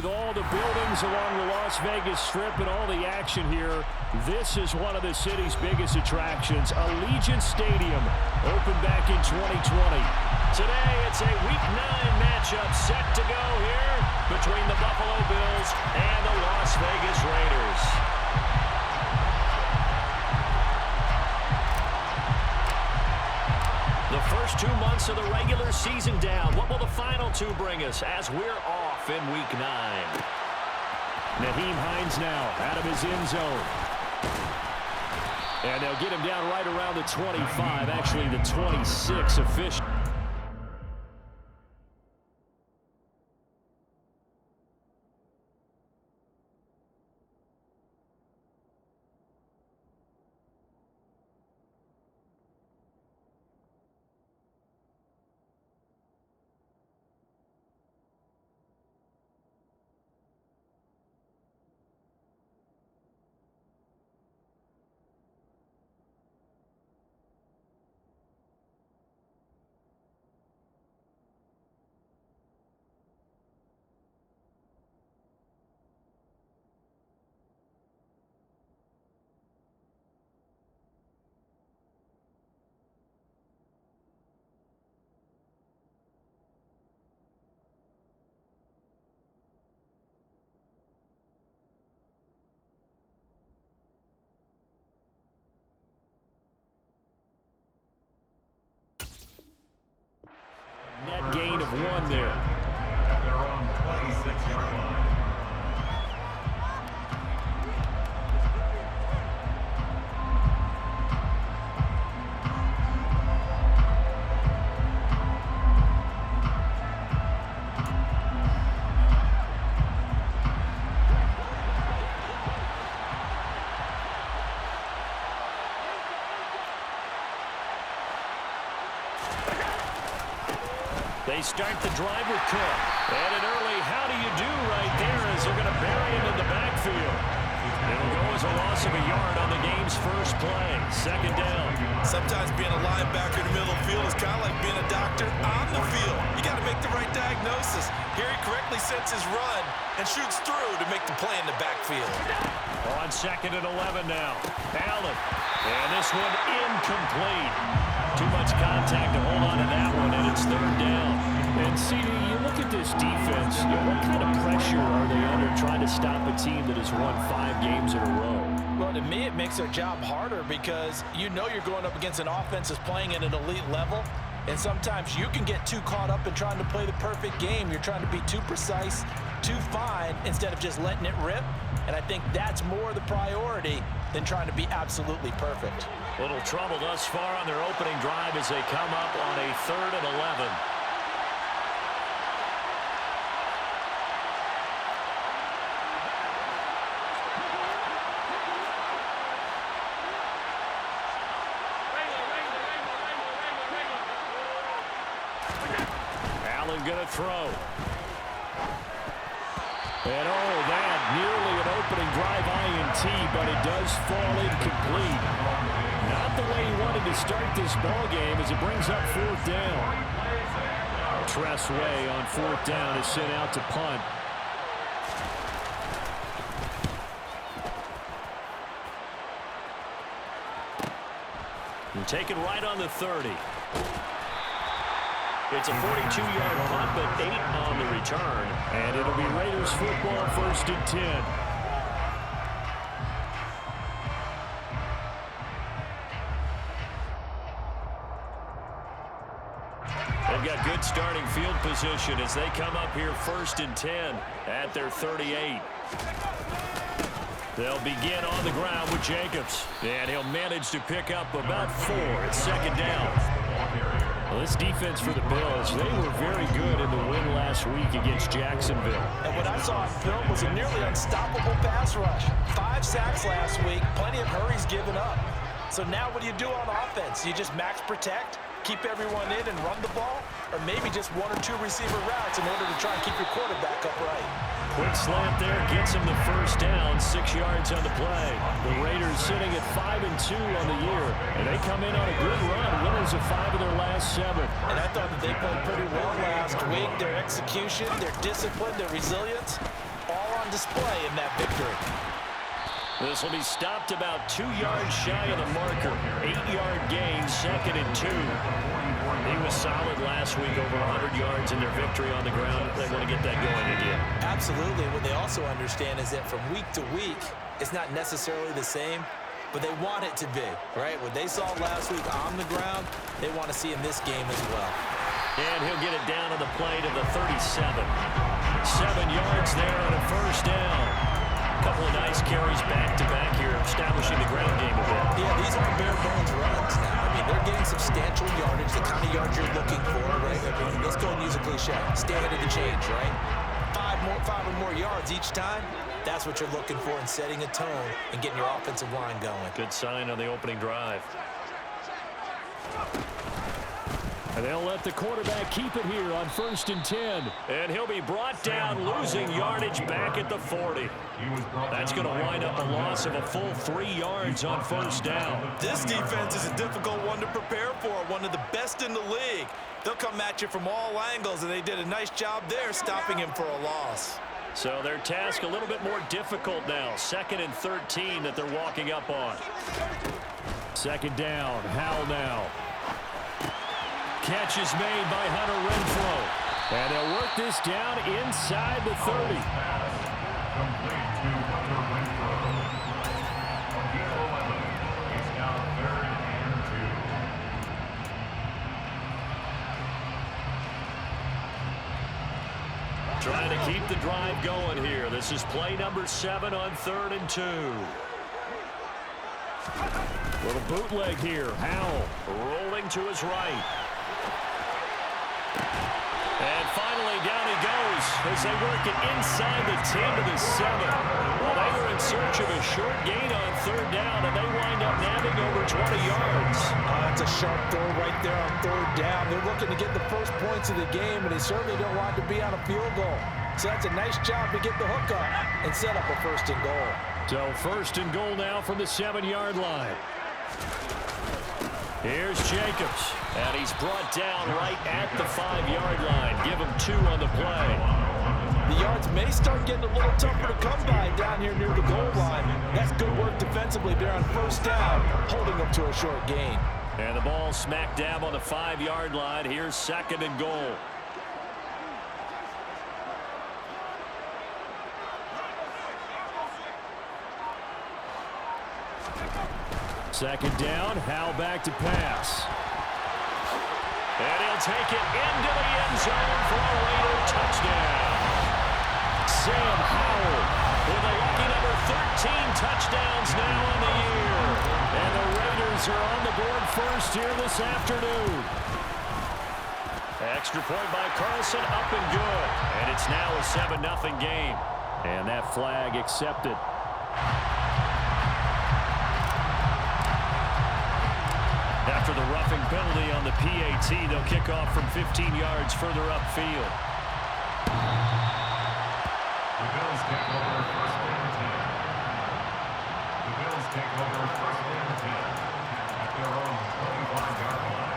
with all the buildings along the Las Vegas Strip and all the action here, this is one of the city's biggest attractions. Allegiant Stadium opened back in 2020. Today, it's a Week 9 matchup set to go here between the Buffalo Bills and the Las Vegas Raiders. The first 2 months of the regular season down. What will the final two bring us as we're off in Week 9? Nyheim Hines now out of his end zone. And they'll get him down right around the 25, actually the 26 official. Net gain of 1 there. At their own 26-yard line. They start the drive with Cook. And an early how do you do right there as they're going to bury him in the backfield. It'll go as a loss of a yard on the game's first play. Second down. Sometimes being a linebacker in the middle of the field is kind of like being a doctor on the field. You got to make the right diagnosis. Here he correctly sets his run and shoots through to make the play in the backfield. On 2nd and 11 now. Allen. And this one incomplete. Too much contact to hold on to that one, and it's 3rd down. And, CD, you look at this defense, what kind of pressure are they under trying to stop a team that has won 5 games in a row? Well, to me, it makes their job harder because you know you're going up against an offense that's playing at an elite level, and sometimes you can get too caught up in trying to play the perfect game. You're trying to be too precise, too fine, instead of just letting it rip. And I think that's more the priority than trying to be absolutely perfect. Little trouble thus far on their opening drive as they come up on a 3rd and 11. Allen gonna throw. And that nearly an opening drive INT, but it does fall incomplete. Not the way he wanted to start this ball game as it brings up 4th down. Tress Way on 4th down is sent out to punt. And taken right on the 30. It's a 42-yard punt, but 8 on the return. And it'll be Raiders football, 1st and 10. They've got good starting field position as they come up here 1st and 10 at their 38. They'll begin on the ground with Jacobs. And he'll manage to pick up about 4 at 2nd down. Well, this defense for the Bills, they were very good in the win last week against Jacksonville. And what I saw on film was a nearly unstoppable pass rush. 5 sacks last week, plenty of hurries given up. So now what do you do on offense? You just max protect, keep everyone in and run the ball, or maybe just 1 or 2 receiver routes in order to try and keep your quarterback upright. Quick slant there gets him the 1st down, 6 yards on the play. The Raiders sitting at 5-2 on the year, and they come in on a good run, winners of 5 of their last 7. And I thought that they played pretty well last week. Their execution, their discipline, their resilience, display in that victory. This will be stopped about 2 yards shy of the marker. 8-yard gain, 2nd and 2. He was solid last week, over 100 yards in their victory on the ground. They want to get that going again. Absolutely. What they also understand is that from week to week, it's not necessarily the same, but they want it to be, right? What they saw last week on the ground, they want to see in this game as well. And he'll get it down to the play to the 37. 7 yards there on a first down. Couple of nice carries back-to-back here, establishing the ground game a bit. Yeah, these aren't bare-bones runs now. I mean, they're getting substantial yardage, the kind of yards you're looking for, right? I mean, let's go and use a cliche. Stay ahead of the change, right? 5 or more yards each time. That's what you're looking for in setting a tone and getting your offensive line going. Good sign on the opening drive. And they'll let the quarterback keep it here on 1st and 10. And he'll be brought down, losing yardage back at the 40. That's going to wind up a loss of a full 3 yards on 1st down. This defense is a difficult one to prepare for, one of the best in the league. They'll come at you from all angles, and they did a nice job there stopping him for a loss. So their task a little bit more difficult now. 2nd and 13 that they're walking up on. 2nd down, Howell now. Catch is made by Hunter Renfrow. And they'll work this down inside the 30. Complete to Hunter Renfrow. On the 11, it's now 3rd and 2. Trying to keep the drive going here. This is play number 7 on 3rd and 2. Little bootleg here. Howell rolling to his right. And finally, down he goes as they work it inside the 10 to the 7. Well, they were in search of a short gain on 3rd down, and they wind up nabbing over 20 yards. That's a sharp throw right there on 3rd down. They're looking to get the first points of the game, and they certainly don't want to be on a field goal. So that's a nice job to get the hook up and set up a 1st and goal. So 1st and goal now from the 7-yard line. Here's Jacobs, and he's brought down right at the 5-yard line. Give him 2 on the play. The yards may start getting a little tougher to come by down here near the goal line. That's good work defensively there on 1st down, holding them to a short gain. And the ball smack dab on the 5-yard line. Here's 2nd and goal. Second down, Howell back to pass. And he'll take it into the end zone for a Raider touchdown. Sam Howell with a lucky number 13 touchdowns now on the year. And the Raiders are on the board first here this afternoon. Extra point by Carlson, up and good. And it's now a 7-0 game. And that flag accepted. After the roughing penalty on the PAT, they'll kick off from 15 yards further upfield. The Bills take over 1st and 10. The Bills take over 1st and 10 at their own 25-yard line.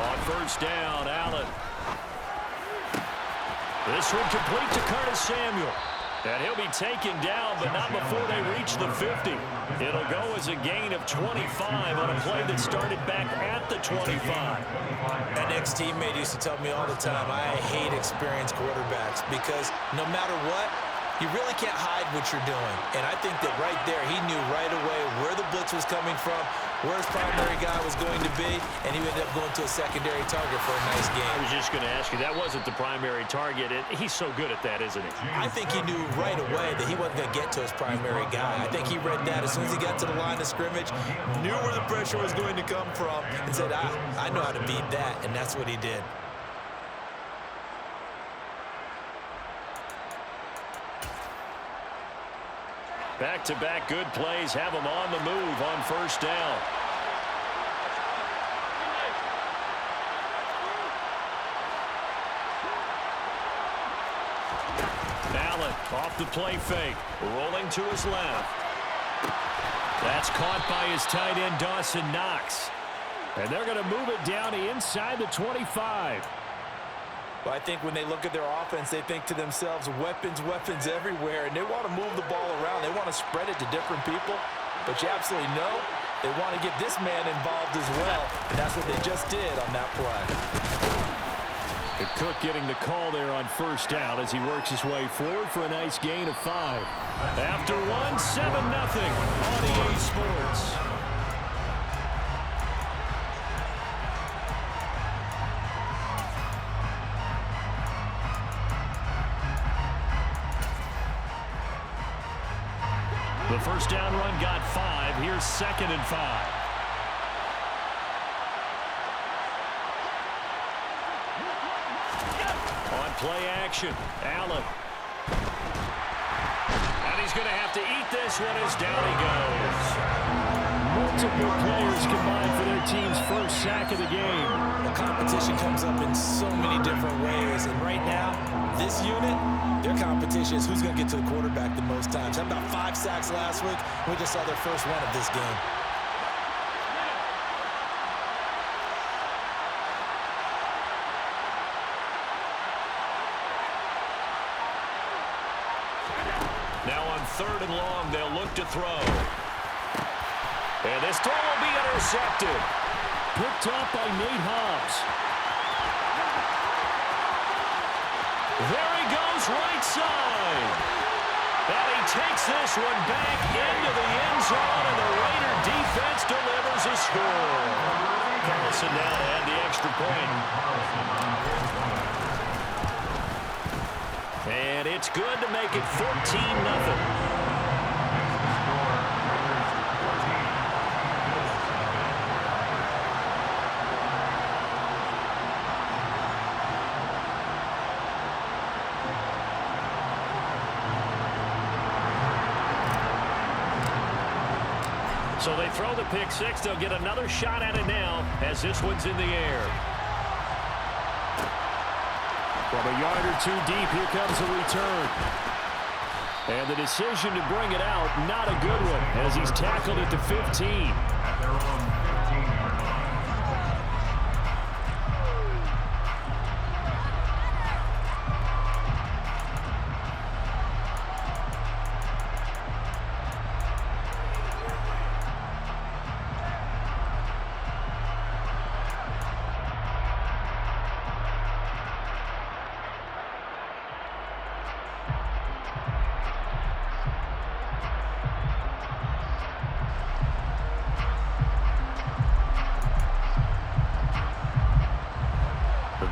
On 1st down, Allen. This one complete to Curtis Samuel. And he'll be taken down, but not before they reach the 50. It'll go as a gain of 25 on a play that started back at the 25. An ex-teammate used to tell me all the time, I hate experienced quarterbacks because no matter what, you really can't hide what you're doing. And I think that right there, he knew right away where the blitz was coming from, where his primary guy was going to be, and he ended up going to a secondary target for a nice game. I was just going to ask you, that wasn't the primary target, and he's so good at that, isn't he? I think he knew right away that he wasn't going to get to his primary guy. I think he read that as soon as he got to the line of scrimmage, knew where the pressure was going to come from, and said, I know how to beat that, and that's what he did. Back-to-back good plays have him on the move on 1st down. Allen off the play fake, rolling to his left. That's caught by his tight end, Dawson Knox. And they're going to move it down to inside the 25. Well, I think when they look at their offense, they think to themselves, weapons, weapons everywhere, and they want to move the ball around. They want to spread it to different people, but you absolutely know they want to get this man involved as well, and that's what they just did on that play. And Cook getting the call there on first down as he works his way forward for a nice gain of 5. After one, 7-0 on EA Sports. The first down run got 5. Here's 2nd and 5. On play action, Allen. And he's going to have to eat this one as down he goes. Multiple players combined for their team's first sack of the game. The competition comes up in so many different ways, and right now, this unit, their competition is who's going to get to the quarterback the most times. Had about 5 sacks last week. We just saw their first one of this game. Now on 3rd and long, they'll look to throw. And this throw will be intercepted. Picked up by Nate Hobbs. There he goes, right side. And he takes this one back into the end zone, and the Raider defense delivers a score. Carlson now to add the extra point. And it's good to make it 14-0. So they throw the pick six. They'll get another shot at it now as this one's in the air. From a yard or 2 deep, here comes a return. And the decision to bring it out, not a good one, as he's tackled at the 15. At their own 15-yard line.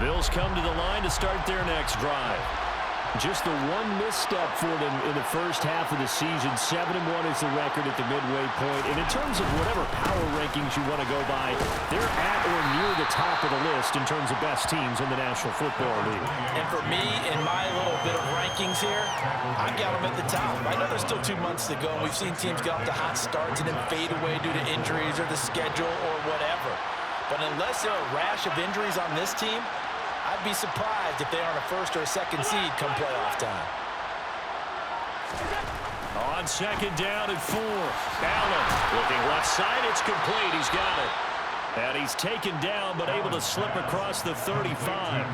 Bills come to the line to start their next drive. Just the one misstep for them in the first half of the season. 7-1 is the record at the midway point. And in terms of whatever power rankings you want to go by, they're at or near the top of the list in terms of best teams in the National Football League. And for me, in my little bit of rankings here, I've got them at the top. I know there's still 2 months to go. We've seen teams get off to hot starts and then fade away due to injuries or the schedule or whatever. But unless there are a rash of injuries on this team, I'd be surprised if they aren't a 1st or a 2nd seed come playoff time. On 2nd down and 4. Allen looking left side. It's complete. He's got it. And he's taken down but able to slip across the 35.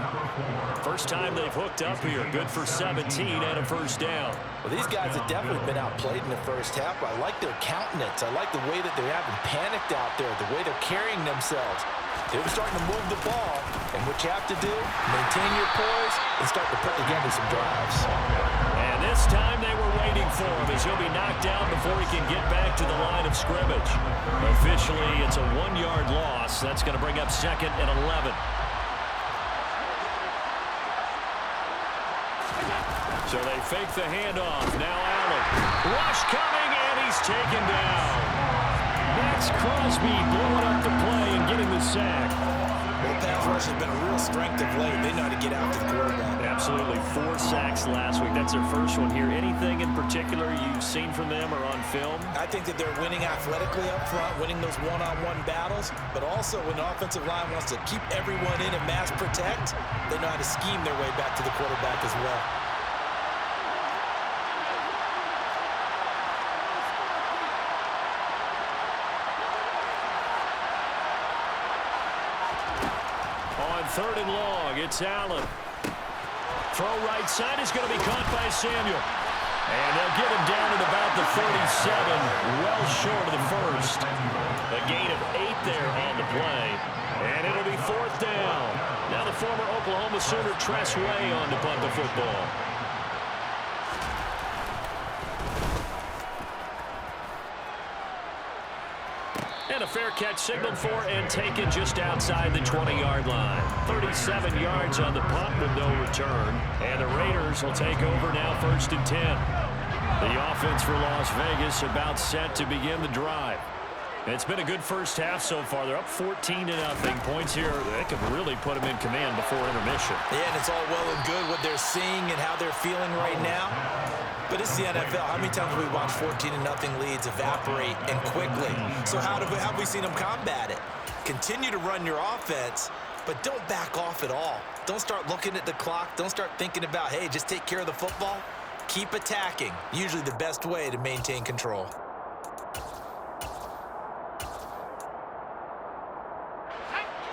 First time they've hooked up here. Good for 17 and a first down. Well, these guys have definitely been outplayed in the first half. I like their countenance. I like the way that they haven't panicked out there, the way they're carrying themselves. They were starting to move the ball, and what you have to do, maintain your poise and start to put together some drives. And this time they were waiting for him as he'll be knocked down before he can get back to the line of scrimmage. Officially, it's a 1-yard loss. That's going to bring up 2nd and 11. So they fake the handoff. Now Allen. Rush coming, and he's taken down. Max Crosby blowing up the play and getting the sack. Well, pass rush has been a real strength of late. They know how to get after the quarterback. Absolutely. 4 sacks last week. That's their first one here. Anything in particular you've seen from them or on film? I think that they're winning athletically up front, winning those one-on-one battles, but also when the offensive line wants to keep everyone in and mass protect, they know how to scheme their way back to the quarterback as well. 3rd and long. It's Allen. Throw right side is going to be caught by Samuel. And they'll get him down at about the 37, well short of the first. A gain of 8 there on the play. And it'll be 4th down. Now the former Oklahoma Sooner Tress Way on to punt the football. And a fair catch signaled for and taken just outside the 20-yard line. 37 yards on the punt with no return. And the Raiders will take over now 1st and 10. The offense for Las Vegas about set to begin the drive. It's been a good first half so far. They're up 14-0. Points here, they could really put them in command before intermission. Yeah, and it's all well and good what they're seeing and how they're feeling right now. But it's the NFL. How many times have we watched 14-0 leads evaporate and quickly? So how have we seen them combat it? Continue to run your offense, but don't back off at all. Don't start looking at the clock. Don't start thinking about, hey, just take care of the football. Keep attacking. Usually the best way to maintain control.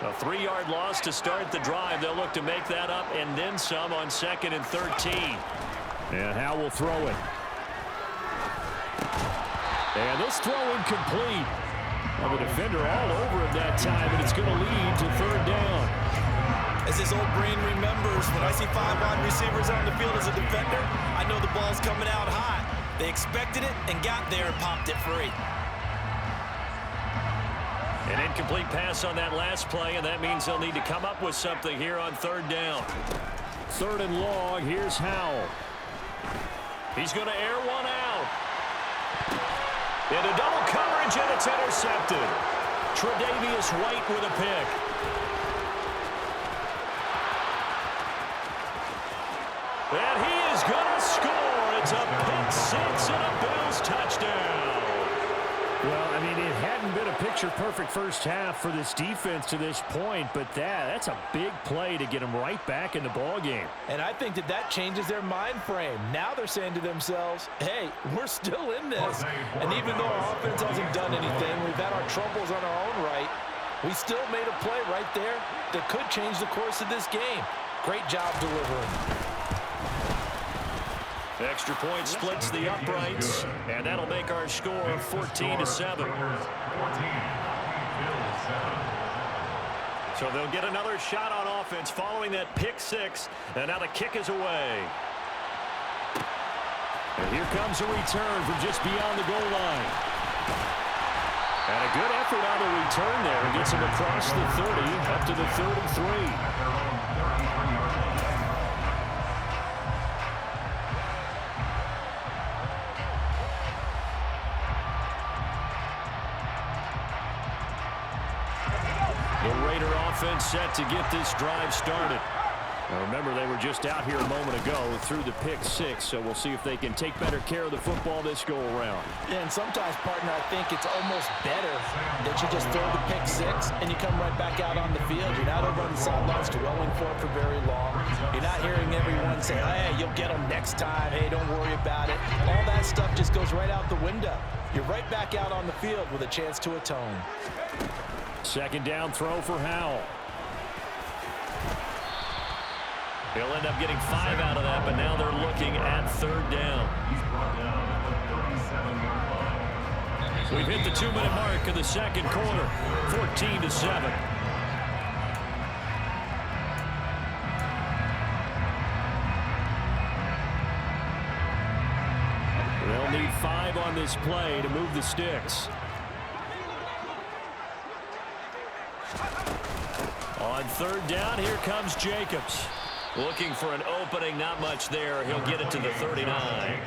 A 3-yard loss to start the drive. They'll look to make that up and then some on 2nd and 13. And Howe will throw it. And this throw incomplete. Well, the defender all over him that time, and it's going to lead to 3rd down. As this old brain remembers, when I see 5 wide receivers on the field as a defender, I know the ball's coming out hot. They expected it and got there and popped it free. An incomplete pass on that last play, and that means they'll need to come up with something here on 3rd down. 3rd and long, here's Howell. He's going to air one out. Into double coverage, and it's intercepted. Tre'Davious White with a pick. And he is going to score. It's a pick six and a Bills touchdown. Well, I mean, it hadn't been a picture-perfect first half for this defense to this point, but that's a big play to get them right back in the ballgame. And I think that changes their mind frame. Now they're saying to themselves, hey, we're still in this. And even though our offense hasn't done anything, we've had our troubles on our own right, we still made a play right there that could change the course of this game. Great job delivering. Extra point splits the uprights, and that'll make our score 14-7. So they'll get another shot on offense following that pick six, and now the kick is away. And here comes a return from just beyond the goal line. And a good effort on the return there. Gets him across the 30, up to the 33. Offense set to get this drive started. Now remember, they were just out here a moment ago through the pick six, so we'll see if they can take better care of the football this go-around. Yeah, and sometimes, partner, I think it's almost better that you just throw the pick six and you come right back out on the field. You're not over on the sidelines dwelling for it for very long. You're not hearing everyone say, hey, you'll get them next time. Hey, don't worry about it. All that stuff just goes right out the window. You're right back out on the field with a chance to atone. 2nd down throw for Howell. He'll end up getting 5 out of that, but now they're looking at 3rd down. We've hit the 2-minute mark of the 2nd quarter, 14-7. They'll need 5 on this play to move the sticks. On 3rd down, here comes Jacobs. Looking for an opening, not much there. He'll get it to the 39.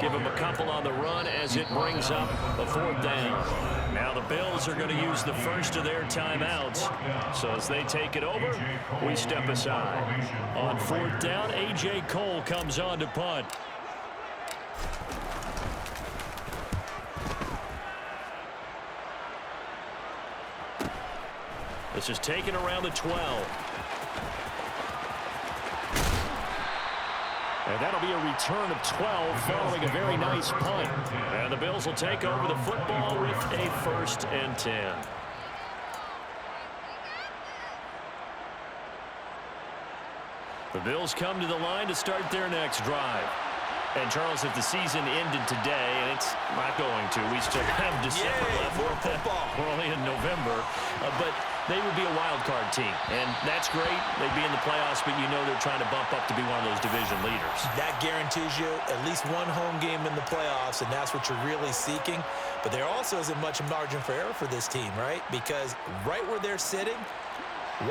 Give him a couple on the run as it brings up a 4th down. Now the Bills are going to use the first of their timeouts. So as they take it over, we step aside. On 4th down, A.J. Cole comes on to punt. This is taken around the 12. And that'll be a return of 12 following a very nice punt. And the Bills will take over the football with a 1st and 10. The Bills come to the line to start their next drive. And, Charles, if the season ended today, and it's not going to, we still have December left. More football. We're only in November. But they would be a wild card team. And that's great. They'd be in the playoffs, but you know they're trying to bump up to be one of those division leaders. That guarantees you at least one home game in the playoffs, and that's what you're really seeking. But there also isn't much margin for error for this team, right? Because right where they're sitting,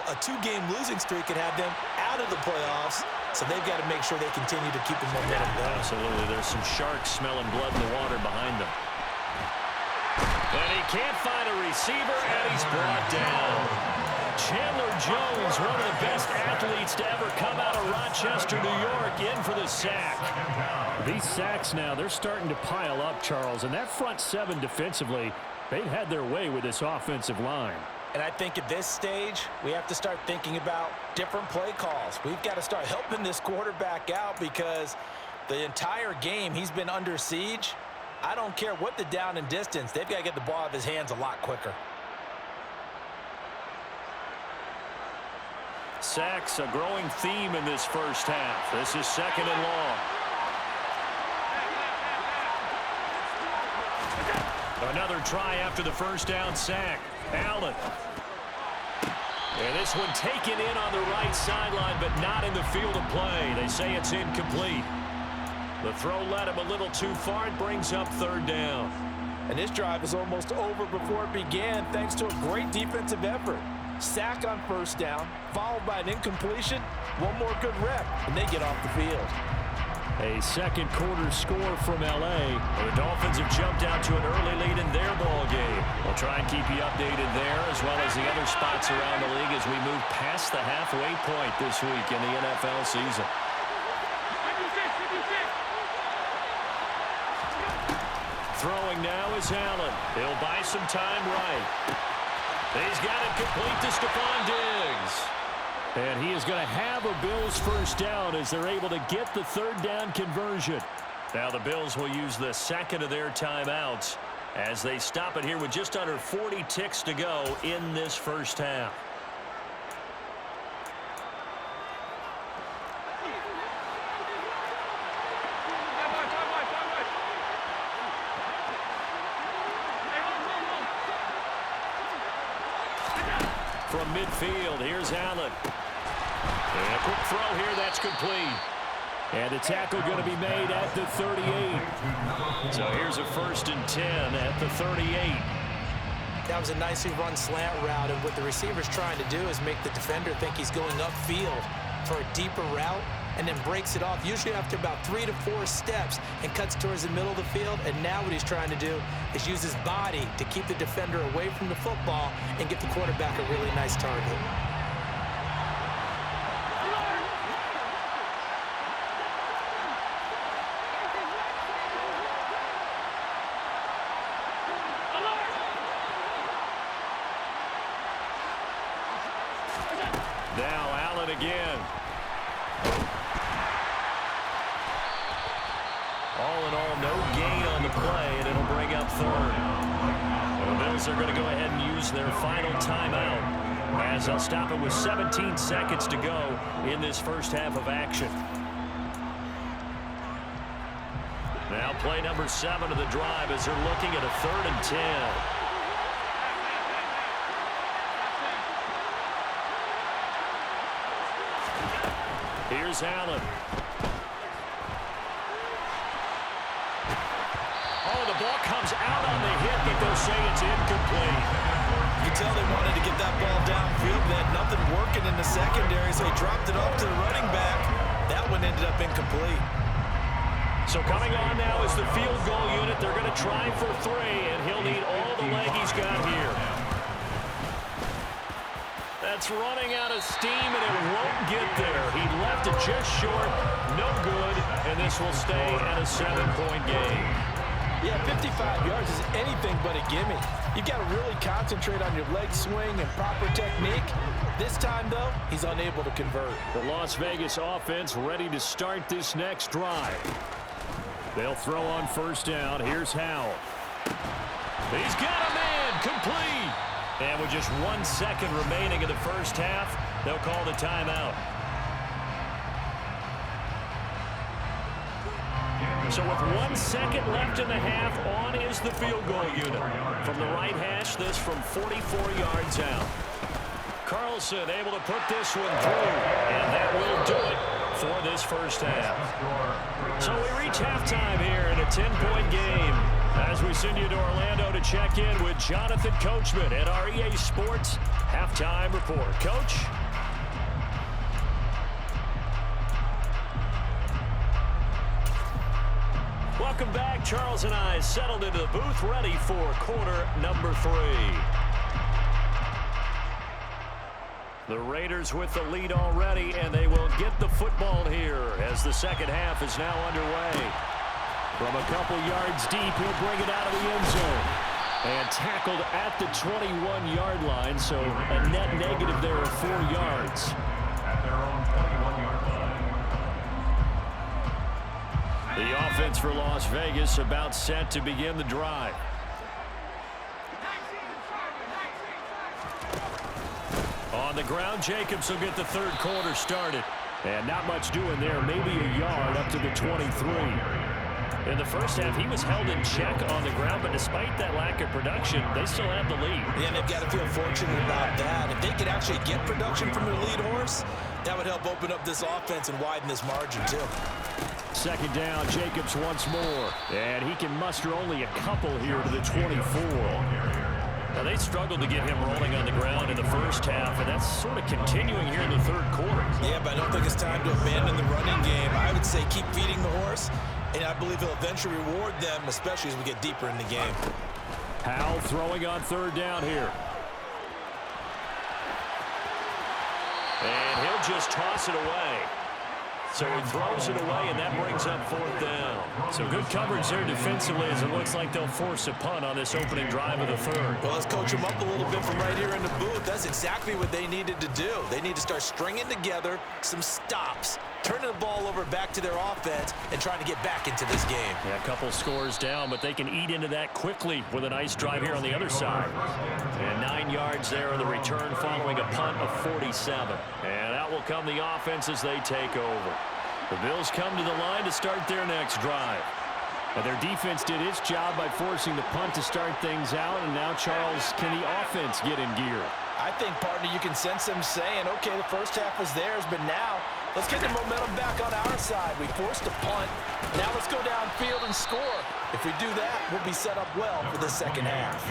a 2-game losing streak could have them out of the playoffs, so they've got to make sure they continue to keep the momentum going. Absolutely. There's some sharks smelling blood in the water behind them. And he can't find a receiver, and he's brought down. Chandler Jones, one of the best athletes to ever come out of Rochester, New York, in for the sack. These sacks now, they're starting to pile up, Charles, and that front seven defensively, they've had their way with this offensive line. And I think at this stage, we have to start thinking about different play calls. We've got to start helping this quarterback out because the entire game he's been under siege. I don't care what the down and distance. They've got to get the ball out of his hands a lot quicker. Sacks, a growing theme in this first half. This is 2nd and long. Another try after the first down sack. Allen. And this one taken in on the right sideline, but not in the field of play. They say it's incomplete. The throw led him a little too far. It brings up 3rd down. And this drive is almost over before it began thanks to a great defensive effort. Sack on 1st down, followed by an incompletion. One more good rep, and they get off the field. A second quarter score from L.A. The Dolphins have jumped out to an early lead in their ball game. We'll try and keep you updated there as well as the other spots around the league as we move past the halfway point this week in the NFL season. Throwing now is Allen. He'll buy some time right. He's got it complete to Stephon Diggs. And he is going to have a Bills first down as they're able to get the 3rd down conversion. Now the Bills will use the second of their timeouts as they stop it here with just under 40 ticks to go in this first half. From midfield, here's Allen. And a quick throw here, that's complete. And the tackle going to be made at the 38. So here's a 1st and 10 at the 38. That was a nicely run slant route, and what the receiver's trying to do is make the defender think he's going upfield for a deeper route and then breaks it off, usually after about 3 to 4 steps, and cuts towards the middle of the field. And now what he's trying to do is use his body to keep the defender away from the football and get the quarterback a really nice target. Now Allen again. All in all, no gain on the play, and it'll bring up 3rd. The Bills are going to go ahead and use their final timeout as they'll stop it with 17 seconds to go in this first half of action. Now play number 7 of the drive as they're looking at a 3rd and 10. Here's Allen. Oh, the ball comes out on the hit, but they'll say it's incomplete. You can tell they wanted to get that ball downfield. They had nothing working in the secondary, so he dropped it off to the running back. That one ended up incomplete. So coming on now is the field goal unit. They're going to try for 3, and he'll need all the leg he's got here. That's running out of steam, and it won't get there. He left it just short. No good, and this will stay at a 7-point game. Yeah, 55 yards is anything but a gimme. You've got to really concentrate on your leg swing and proper technique. This time, though, he's unable to convert. The Las Vegas offense ready to start this next drive. They'll throw on 1st down. Here's Howell. He's got a man, complete. And with just 1 second remaining in the first half, they'll call the timeout. So with 1 second left in the half, on is the field goal unit. From the right hash, this from 44 yards out. Carlson able to put this one through, and that will do it for this first half. So we reach halftime here in a 10-point game as we send you to Orlando to check in with Jonathan Coachman at our EA Sports Halftime Report. Coach? Welcome back. Charles and I settled into the booth, ready for quarter number 3. The Raiders with the lead already, and they will get the football here as the second half is now underway. From a couple yards deep, he'll bring it out of the end zone. And tackled at the 21-yard line, so a net negative there of 4 yards. At their own 21-yard line. The offense for Las Vegas about set to begin the drive. On the ground, Jacobs will get the third quarter started. And not much doing there, maybe a yard up to the 23. In the first half, he was held in check on the ground, but despite that lack of production, they still have the lead. Yeah, they've got to feel fortunate about that. If they could actually get production from their lead horse, that would help open up this offense and widen this margin, too. Second down, Jacobs once more. And he can muster only a couple here to the 24. Now, they struggled to get him rolling on the ground in the first half, and that's sort of continuing here in the third quarter. Yeah, but I don't think it's time to abandon the running game. I would say keep feeding the horse, and I believe he'll eventually reward them, especially as we get deeper in the game. Howell throwing on third down here. And he'll just toss it away. So he throws it away, and that brings up fourth down. So good coverage there defensively as it looks like they'll force a punt on this opening drive of the third. Well, let's coach them up a little bit from right here in the booth. That's exactly what they needed to do. They need to start stringing together some stops, turning the ball over back to their offense, and trying to get back into this game. Yeah, a couple scores down, but they can eat into that quickly with a nice drive here on the other side. And 9 yards there on the return following a punt of 47. And out will come the offense as they take over. The Bills come to the line to start their next drive. And their defense did its job by forcing the punt to start things out. And now, Charles, can the offense get in gear? I think, partner, you can sense them saying, okay, the first half was theirs, but now let's get the momentum back on our side. We forced a punt. Now let's go downfield and score. If we do that, we'll be set up well for the second half.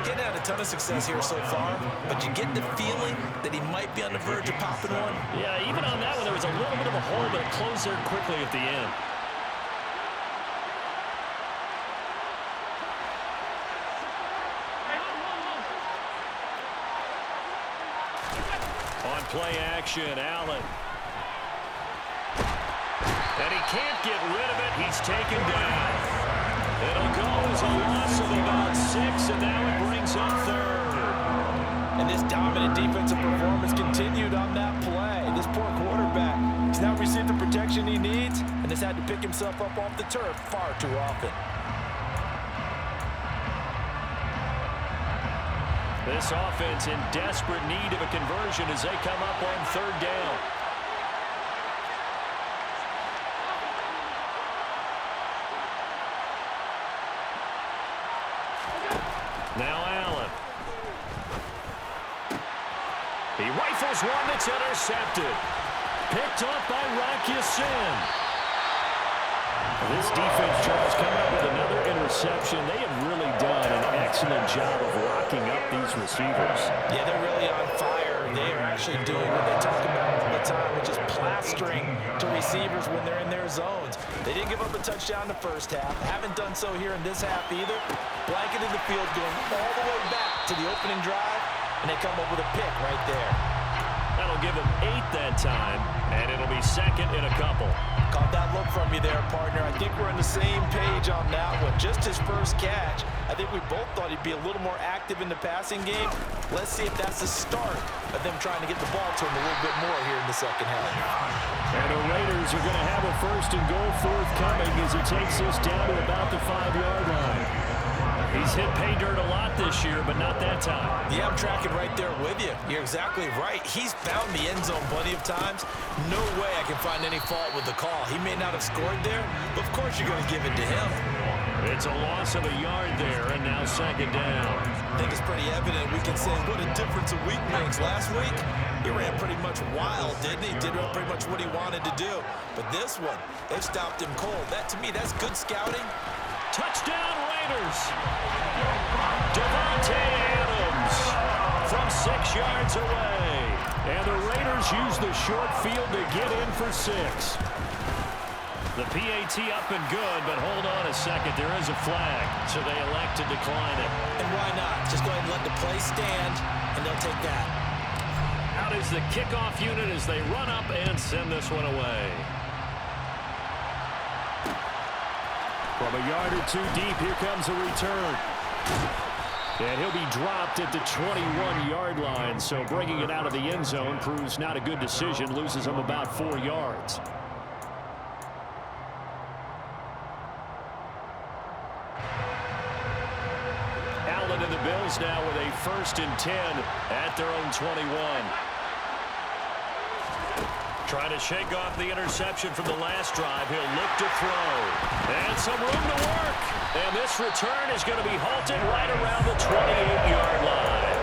Getting had a ton of success here so far, but you get the feeling that he might be on the verge of popping one. Yeah, even on that one, there was a little bit of a hole, but it closed there quickly at the end. On play action, Allen. And he can't get rid of it. He's taken down. It'll go as a loss of about 6, and now it brings up third. And this dominant defensive performance continued on that play. This poor quarterback has now received the protection he needs and has had to pick himself up off the turf far too often. This offense in desperate need of a conversion as they come up on third down. Now Allen. He rifles one that's intercepted. Picked up by Rocky Sin. This defense, Charles, coming up with another interception. They have really done an excellent job of locking up these receivers. Yeah, they're really on fire. They are actually doing what they talk about all the time, which is plastering to receivers when they're in their zones. They didn't give up a touchdown the first half. Haven't done so here in this half either. Blanketed the field, going all the way back to the opening drive, and they come up with a pick right there. That'll give them 8 that time, and it'll be second in a couple. Caught that look from you there, partner. I think we're on the same page on that one. Just his first catch. I think we both thought he'd be a little more active in the passing game. Let's see if that's the start of them trying to get the ball to him a little bit more here in the second half. And the Raiders are going to have a first and goal forthcoming as he takes this down to about the 5-yard line. He's hit pay dirt a lot this year, but not that time. Yeah, I'm tracking right there with you. You're exactly right. He's found the end zone plenty of times. No way I can find any fault with the call. He may not have scored there, but of course you're going to give it to him. It's a loss of a yard there, and now second down. I think it's pretty evident. We can say what a difference a week makes. Last week, he ran pretty much wild, didn't he? Did pretty much what he wanted to do. But this one, they've stopped him cold. That, to me, that's good scouting. Touchdown, Raiders. Devontae Adams from 6 yards away. And the Raiders use the short field to get in for 6. The PAT up and good, but hold on a second. There is a flag, so they elect to decline it. And why not? Just go ahead and let the play stand, and they'll take that. Out is the kickoff unit as they run up and send this one away. From a yard or two deep, here comes a return. And he'll be dropped at the 21-yard line, so bringing it out of the end zone proves not a good decision, loses him about 4 yards. Allen and the Bills now with a 1st and 10 at their own 21. Trying to shake off the interception from the last drive. He'll look to throw. And some room to work. And this return is going to be halted right around the 28-yard line.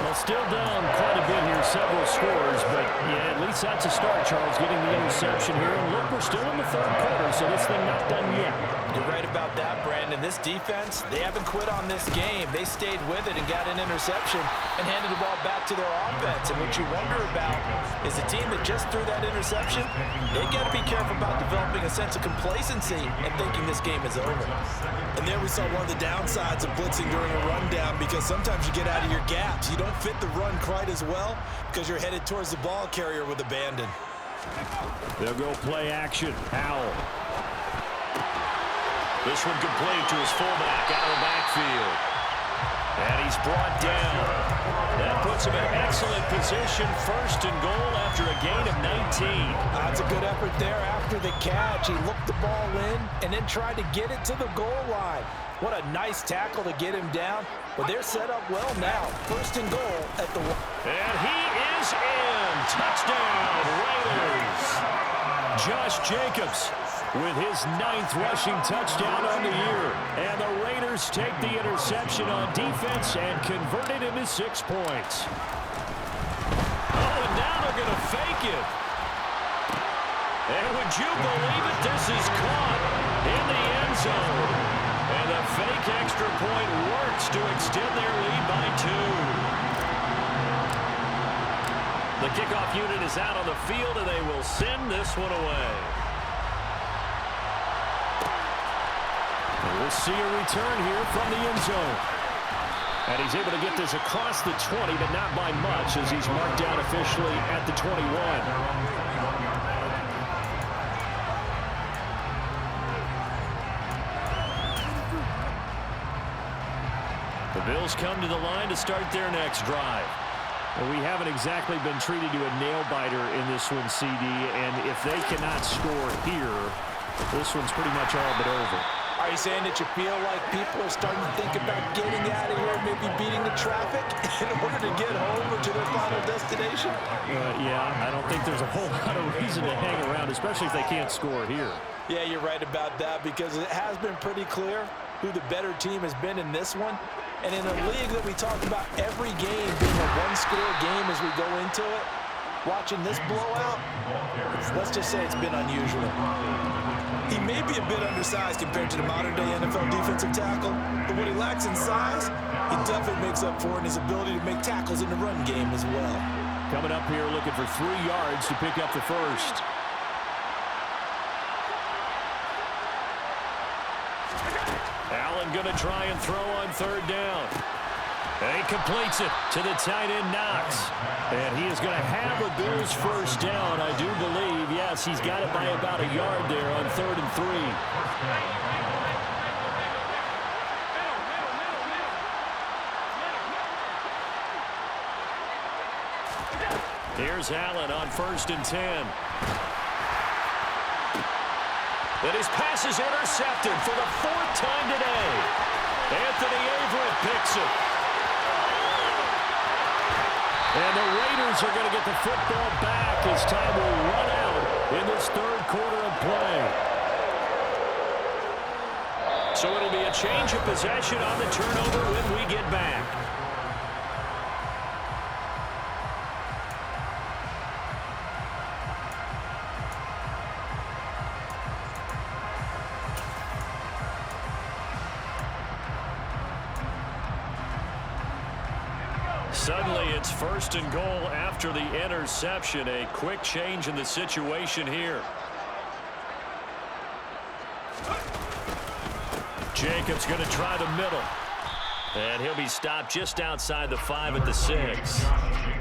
Well, still down quite a bit here, several scores, but yeah, at least that's a start, Charles, getting the interception here. And look, we're still in the 3rd quarter, so this thing not done yet. You're right about that, Brandon. This defense, they haven't quit on this game. They stayed with it and got an interception and handed the ball back to their offense. And what you wonder about is the team that just threw that interception, they got to be careful about developing a sense of complacency and thinking this game is over. And there we saw one of the downsides of blitzing during a rundown, because sometimes you get out of your gaps. You don't fit the run quite as well because you're headed towards the ball carrier with abandon. They'll go play action. Howell. This one complete to his fullback out of the backfield. And he's brought down. That puts him in excellent position. 1st and goal after a gain of 19. That's a good effort there after the catch. He looked the ball in and then tried to get it to the goal line. What a nice tackle to get him down. But they're set up well now. 1st and goal at the... And he is in. Touchdown, Raiders. Josh Jacobs with his 9th rushing touchdown on the year. And the Raiders take the interception on defense and convert it into 6 points. Oh, and now they're going to fake it. And would you believe it? This is caught in the end zone. And the fake extra point works to extend their lead by 2. The kickoff unit is out on the field, and they will send this one away. We'll see a return here from the end zone. And he's able to get this across the 20, but not by much, as he's marked down officially at the 21. The Bills come to the line to start their next drive. And we haven't exactly been treated to a nail-biter in this one, CD, and if they cannot score here, this one's pretty much all but over. Are you saying that you feel like people are starting to think about getting out of here, maybe beating the traffic in order to get home or to their final destination? Yeah, I don't think there's a whole lot of reason to hang around, especially if they can't score here. Yeah, you're right about that, because it has been pretty clear who the better team has been in this one. And in a league that we talk about every game being a one-score game as we go into it, watching this blowout, let's just say it's been unusual. He may be a bit undersized compared to the modern-day NFL defensive tackle, but what he lacks in size, he definitely makes up for in his ability to make tackles in the run game as well. Coming up here looking for 3 yards to pick up the first. Allen going to try and throw on 3rd down. And he completes it to the tight end, Knox. And he is going to have a Bills first down, I do believe. Yes, he's got it by about a yard there on 3rd and 3. Here's Allen on 1st and 10. And his pass is intercepted for the 4th time today. Anthony Averett picks it. And the Raiders are going to get the football back as time will run out in this third quarter of play. So it'll be a change of possession on the turnover when we get back. Suddenly, it's 1st and goal after the interception. A quick change in the situation here. Jacobs going to try the middle. And he'll be stopped just outside the 5 at the 6.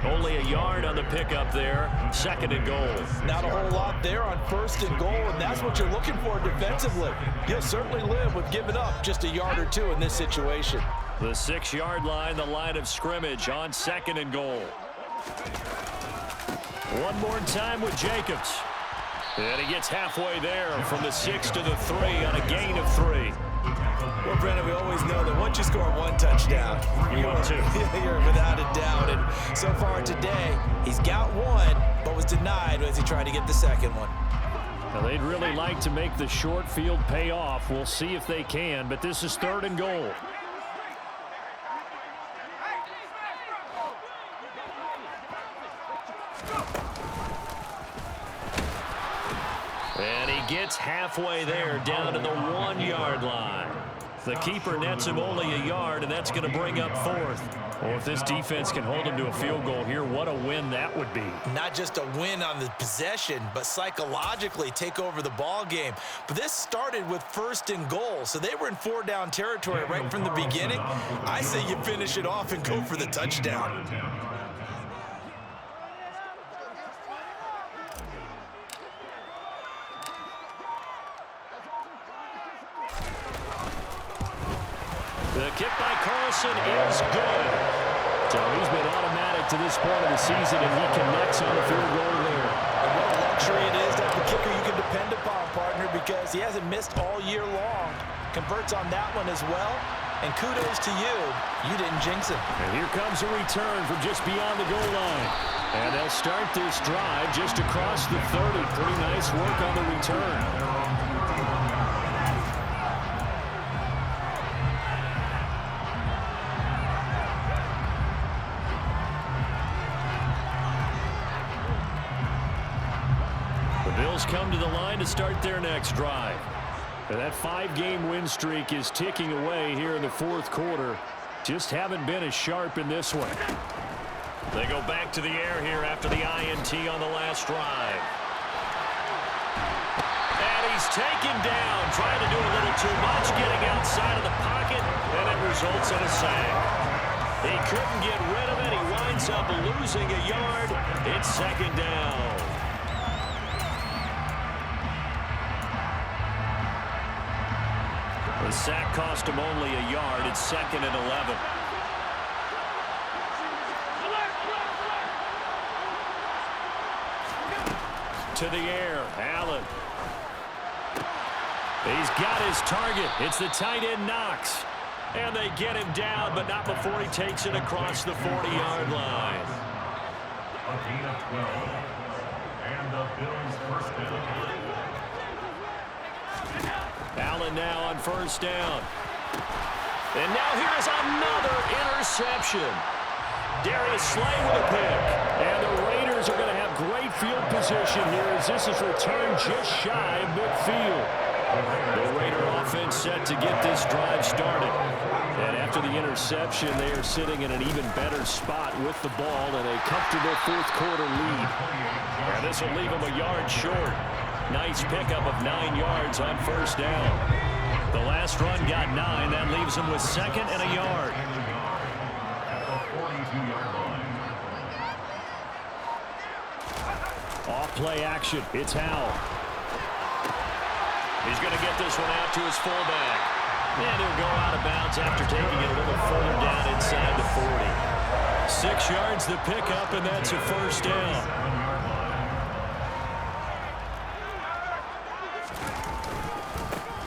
Only a yard on the pickup there. 2nd and goal. Not a whole lot there on 1st and goal, and that's what you're looking for defensively. You'll certainly live with giving up just a yard or two in this situation. The 6-yard line, the line of scrimmage on 2nd and goal. One more time with Jacobs. And he gets halfway there from the 6 to the 3 on a gain of 3. Well, Brennan, we always know that once you score one touchdown, you want two. You're without a doubt. And so far today, he's got one, but was denied as he tried to get the second one. Now, they'd really like to make the short field pay off. We'll see if they can, but this is 3rd and goal. And he gets halfway there down to the 1-yard line. The keeper nets him only a yard, and that's going to bring up 4th. Well, if this defense can hold him to a field goal here, what a win that would be. Not just a win on the possession, but psychologically take over the ball game. But this started with 1st and goal, so they were in 4-down territory right from the beginning. I say you finish it off and go for the touchdown. The kick by Carlson is good. So he's been automatic to this point of the season, and he connects on the field goal there. And what a luxury it is to have a kicker you can depend upon, partner, because he hasn't missed all year long. Converts on that one as well. And kudos to you. You didn't jinx him. And here comes a return from just beyond the goal line. And they'll start this drive just across the 30. Pretty nice work on the return. Bills come to the line to start their next drive. And that 5-game win streak is ticking away here in the 4th quarter. Just haven't been as sharp in this one. They go back to the air here after the INT on the last drive. And he's taken down, trying to do a little too much, getting outside of the pocket, and it results in a sack. He couldn't get rid of it. He winds up losing a yard. It's 2nd down. The sack cost him only a yard. It's 2nd and 11. To the air, Allen. He's got his target. It's the tight end, Knox. And they get him down, but not before he takes it across the 40-yard line. A gain of 12. And the Bills' first down. Allen now on 1st down. And now here's another interception. Darius Slay with a pick. And the Raiders are going to have great field position here as this is returned just shy of midfield. The Raider offense set to get this drive started. And after the interception, they are sitting in an even better spot with the ball and a comfortable 4th quarter lead. And this will leave them a yard short. Nice pickup of 9 yards on 1st down. The last run got 9. That leaves them with 2nd and a yard. At the 42-yard line. Off play action. It's Howell. He's going to get this one out to his fullback. And he'll go out of bounds after taking it a little further down inside the 40. 6 yards the pickup, and that's a 1st down.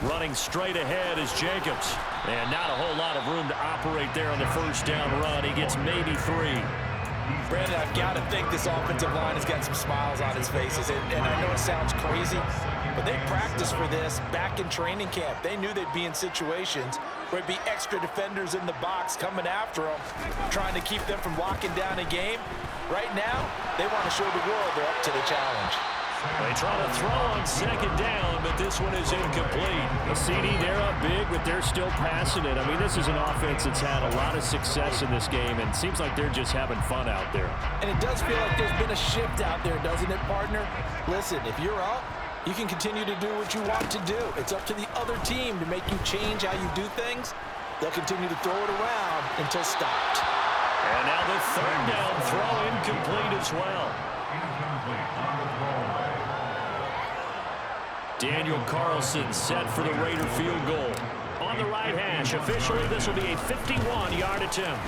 Running straight ahead is Jacobs. And not a whole lot of room to operate there on the first down run. He gets maybe 3. Brandon, I've got to think this offensive line has got some smiles on its faces. And I know it sounds crazy, but they practiced for this back in training camp. They knew they'd be in situations where it'd be extra defenders in the box coming after them, trying to keep them from locking down a game. Right now, they want to show the world they're up to the challenge. They try to throw on second down, but this one is incomplete. The CD, they're up big, but they're still passing it. I mean, this is an offense that's had a lot of success in this game, and it seems like they're just having fun out there. And it does feel like there's been a shift out there, doesn't it, partner? Listen, if you're up, you can continue to do what you want to do. It's up to the other team to make you change how you do things. They'll continue to throw it around until stopped. And now the third down throw incomplete as well. Daniel Carlson set for the Raider field goal. On the right hash, officially this will be a 51-yard attempt.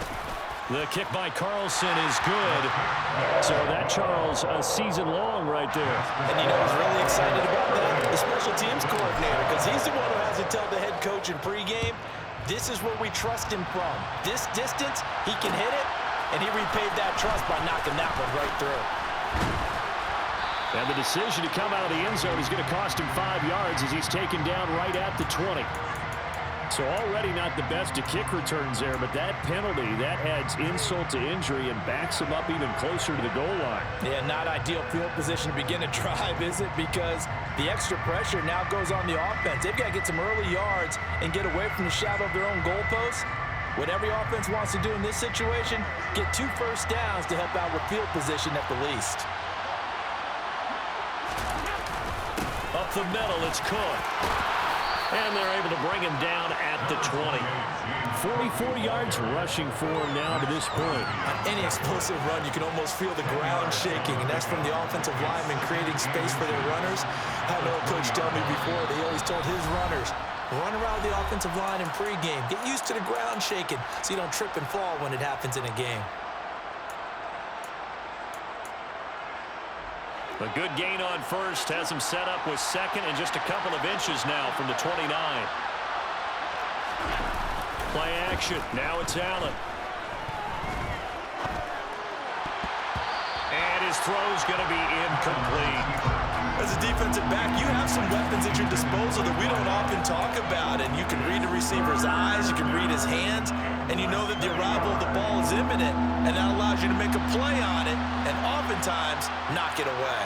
The kick by Carlson is good. So that, Charles, a season long right there. And you know who's really excited about that? The special teams coordinator, because he's the one who has to tell the head coach in pregame, this is where we trust him from. This distance, he can hit it, and he repaid that trust by knocking that one right through. And the decision to come out of the end zone is going to cost him 5 yards as he's taken down right at the 20. So already not the best to kick returns there, but that penalty, that adds insult to injury and backs him up even closer to the goal line. Yeah, not ideal field position to begin a drive, is it? Because the extra pressure now goes on the offense. They've got to get some early yards and get away from the shadow of their own goalposts. What every offense wants to do in this situation, get 2 first downs to help out with field position at the least. Up the middle, it's Cook. And they're able to bring him down at the 20. 44 yards rushing for him now to this point. On any explosive run, you can almost feel the ground shaking, and that's from the offensive linemen creating space for their runners. I know a coach told me before, they always told his runners, run around the offensive line in pregame. Get used to the ground shaking so you don't trip and fall when it happens in a game. A good gain on first has him set up with second and just a couple of inches now from the 29. Play action. Now it's Allen. And his throw's going to be incomplete. As a defensive back, you have some weapons at your disposal that we don't often talk about, and you can read the receiver's eyes, you can read his hands, and you know that the arrival of the ball is imminent, and that allows you to make a play on it, and oftentimes knock it away.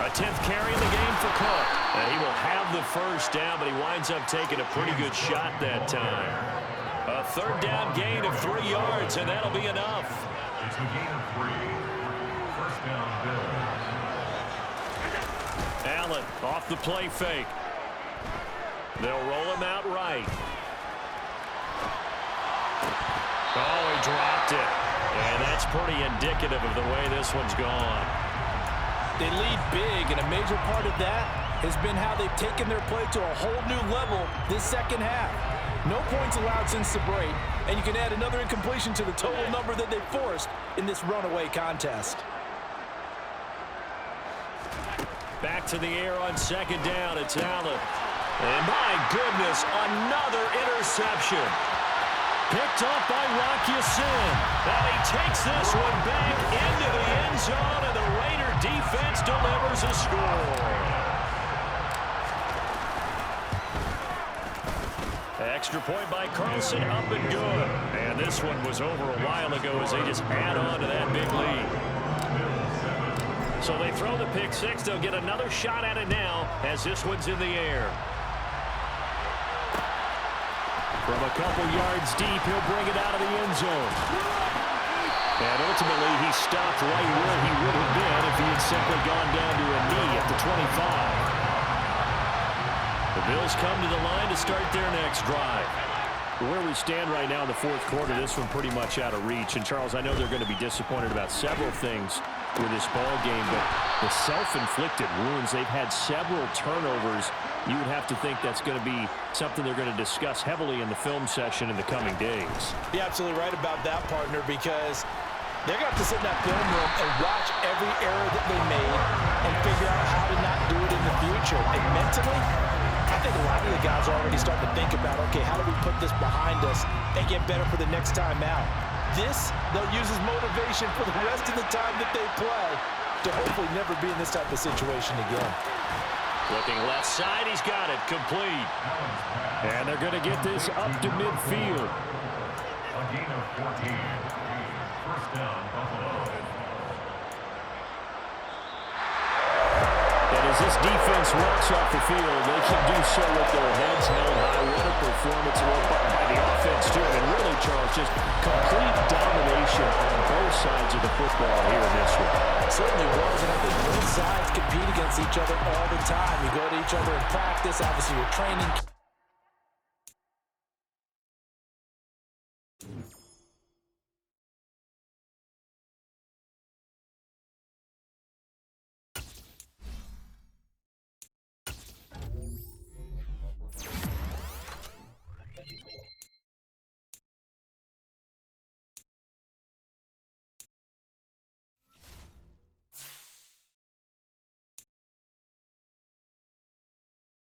A 10th carry in the game for Cook. And he will have the first down, but he winds up taking a pretty good shot that time. A third down gain of 3 yards, and that'll be enough. It's a gain of 3. First down, Bills. Allen off the play fake. They'll roll him out right. Oh, he dropped it. And that's pretty indicative of the way this one's gone. They lead big, and a major part of that has been how they've taken their play to a whole new level this second half. No points allowed since the break, and you can add another incompletion to the total number that they forced in this runaway contest. Back to the air on second down. It's Allen. And my goodness, another interception. Picked up by Rocky Sin. And he takes this one back into the end zone, and the Raider defense delivers a score. Extra point by Carlson, up and good. And this one was over a while ago as they just add on to that big lead. So they throw the pick six. They'll get another shot at it now as this one's in the air. From a couple yards deep, he'll bring it out of the end zone. And ultimately, he stopped right where he would have been if he had simply gone down to a knee at the 25. The Bills come to the line to start their next drive. Where we stand right now in the fourth quarter, this one pretty much out of reach. And, Charles, I know they're going to be disappointed about several things with this ball game, but the self-inflicted wounds, they've had several turnovers. You would have to think that's going to be something they're going to discuss heavily in the film session in the coming days. You're absolutely right about that, partner, because they're going to have to sit in that film room and watch every error that they made and figure out how to not do it in the future. And mentally, I think a lot of of the guys are already starting to think about, okay, how do we put this behind us and get better for the next time out? This, they'll use as motivation for the rest of the time that they play to hopefully never be in this type of situation again. Looking left side, he's got it, complete. And they're going to get this up to midfield. A gain of 14. First down, Buffalo. And as this defense walks off the field, they can do so with their heads held high. What a performance by the offense, too. And really, Charles, just complete domination on both sides of the football here in this one. Certainly was, and I think both sides compete against each other all the time. You go to each other in practice, obviously you're training.